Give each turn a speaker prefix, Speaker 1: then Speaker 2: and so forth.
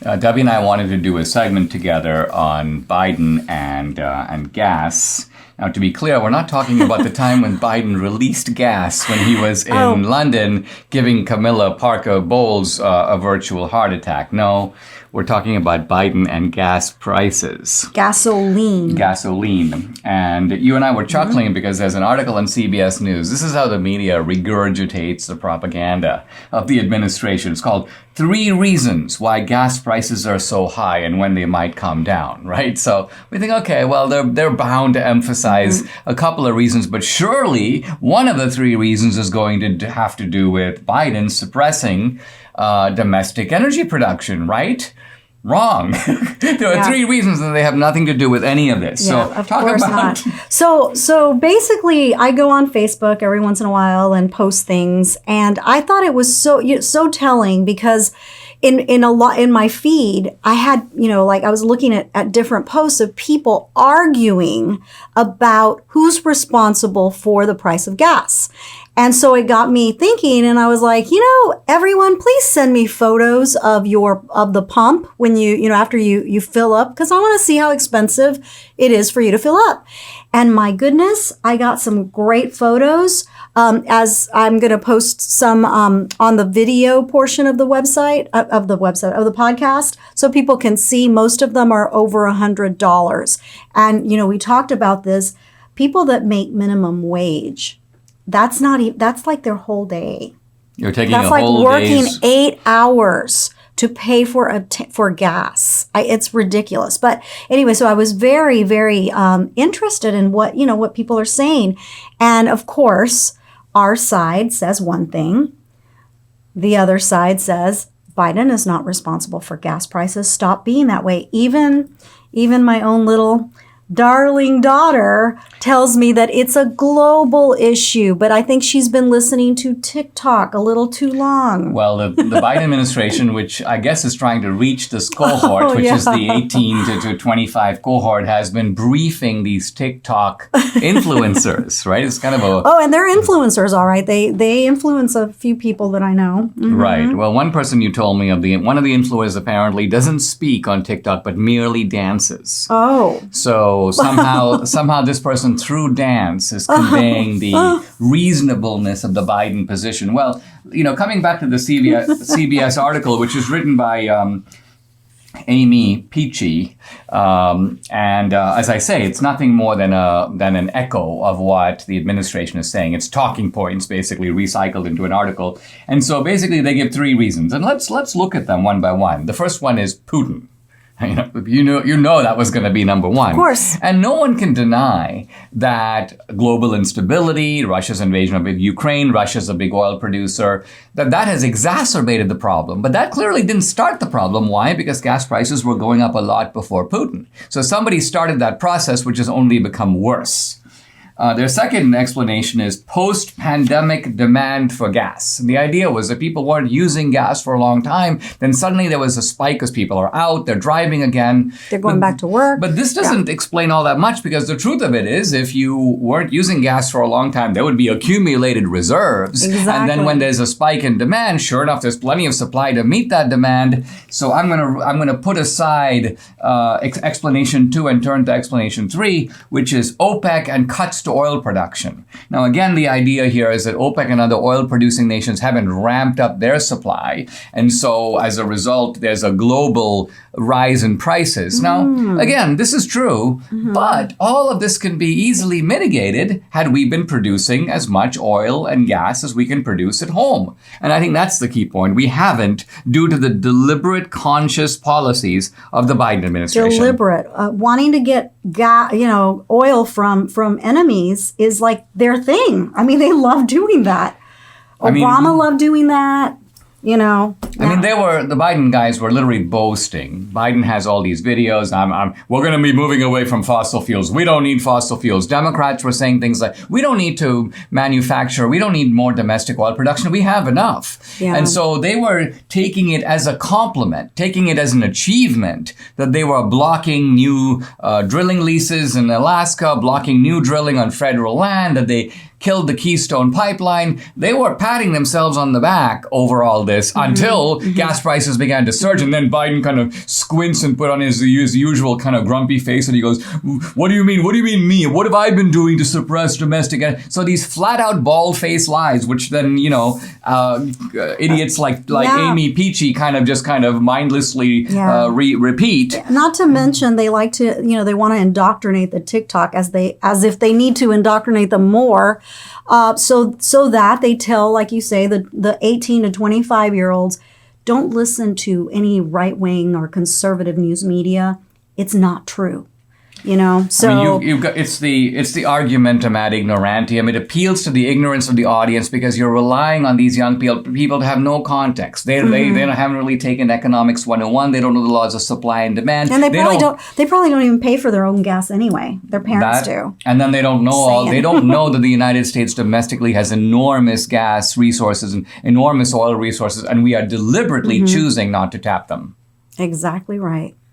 Speaker 1: Debbie and I wanted to do a segment together on Biden and gas. Now, to be clear, we're not talking about the time when Biden released gas when he was in London giving Camilla Parker Bowles a virtual heart attack. No, we're talking about Biden and gas prices.
Speaker 2: Gasoline.
Speaker 1: And you and I were chuckling because there's an article on CBS News. This is how the media regurgitates the propaganda of the administration. It's called 3 Reasons Why Gas Prices Are So High and When They Might Come Down, right? So we think, okay, well, they're bound to emphasize a couple of reasons, but surely one of the 3 reasons is going to have to do with Biden suppressing domestic energy production, right? Wrong. There are 3 reasons that they have nothing to do with any of this.
Speaker 2: Yeah,
Speaker 1: so
Speaker 2: of
Speaker 1: talk
Speaker 2: course
Speaker 1: about
Speaker 2: not. So basically, I go on Facebook every once in a while and post things, and I thought it was so telling because in my feed, I had, I was looking at different posts of people arguing about who's responsible for the price of gas. And so it got me thinking, and I was like, everyone, please send me photos of the pump when after you fill up, because I want to see how expensive it is for you to fill up. And my goodness, I got some great photos. As I'm going to post some on the video portion of the website of the podcast, so people can see. Most of them are over $100, and we talked about this. People that make minimum wage. That's like their whole day.
Speaker 1: You're taking
Speaker 2: that's
Speaker 1: a
Speaker 2: like
Speaker 1: whole
Speaker 2: working
Speaker 1: day's
Speaker 2: 8 hours to pay for gas. It's ridiculous. But anyway, so I was very, very interested in what people are saying. And of course, our side says one thing. The other side says Biden is not responsible for gas prices. Stop being that way. Even my own little darling daughter tells me that it's a global issue, but I think she's been listening to TikTok a little too long.
Speaker 1: Well, the Biden administration, which I guess is trying to reach this cohort, which is the 18 to 25 cohort, has been briefing these TikTok influencers, right? It's kind of a...
Speaker 2: Oh, and they're influencers, all right. They influence a few people that I know. Mm-hmm.
Speaker 1: Right. Well, one person you told me one of the influencers apparently doesn't speak on TikTok, but merely dances.
Speaker 2: Oh.
Speaker 1: So somehow this person through dance is conveying the reasonableness of the Biden position. Well, coming back to the CBS article, which is written by Amy Peachy, and as I say, it's nothing more than an echo of what the administration is saying. It's talking points basically recycled into an article, and so basically they give 3 reasons, and let's look at them one by one. The first one is Putin. You know that was going to be number one.
Speaker 2: Of course.
Speaker 1: And no one can deny that global instability, Russia's invasion of Ukraine, Russia's a big oil producer, that has exacerbated the problem. But that clearly didn't start the problem. Why? Because gas prices were going up a lot before Putin. So somebody started that process, which has only become worse. Their second explanation is post-pandemic demand for gas. And the idea was that people weren't using gas for a long time. Then suddenly there was a spike as people are out, they're driving again.
Speaker 2: They're going back to work.
Speaker 1: But this doesn't explain all that much, because the truth of it is if you weren't using gas for a long time, there would be accumulated reserves.
Speaker 2: Exactly.
Speaker 1: And then when there's a spike in demand, sure enough, there's plenty of supply to meet that demand. So I'm gonna put aside explanation 2 and turn to explanation 3, which is OPEC and cuts to oil production. Now, again, the idea here is that OPEC and other oil-producing nations haven't ramped up their supply, and so as a result, there's a global rise in prices. Now, again, this is true, but all of this can be easily mitigated had we been producing as much oil and gas as we can produce at home. And I think that's the key point. We haven't, due to the deliberate, conscious policies of the Biden administration.
Speaker 2: Deliberate. Wanting to get oil from enemies is like their thing. I mean, they love doing that. Obama loved doing that. The
Speaker 1: Biden guys were literally boasting. Biden has all these videos. We're going to be moving away from fossil fuels. We don't need fossil fuels. Democrats were saying things like, we don't need to manufacture. We don't need more domestic oil production. We have enough. Yeah. And so they were taking it as a compliment, taking it as an achievement that they were blocking new drilling leases in Alaska, blocking new drilling on federal land, that they killed the Keystone Pipeline. They were patting themselves on the back over all this until control, gas prices began to surge. And then Biden kind of squints and put on his usual kind of grumpy face. And he goes, what do you mean? What do you mean me? What have I been doing to suppress domestic? So these flat out bald faced lies, which then, idiots like Amy Peachy kind of mindlessly repeat.
Speaker 2: Not to mention they like to, they want to indoctrinate the TikTok as if they need to indoctrinate them more. So that they tell, like you say, the 18 to 25-year-olds, don't listen to any right-wing or conservative news media. It's not true. So
Speaker 1: you've got it's the argumentum ad ignorantium. It appeals to the ignorance of the audience because you're relying on these young people to have no context. They haven't really taken economics 101. They don't know the laws of supply and demand,
Speaker 2: and they probably don't even pay for their own gas anyway. Their parents do,
Speaker 1: and then they don't know they don't know that the United States domestically has enormous gas resources and enormous oil resources, and we are deliberately choosing not to tap them.
Speaker 2: Exactly right.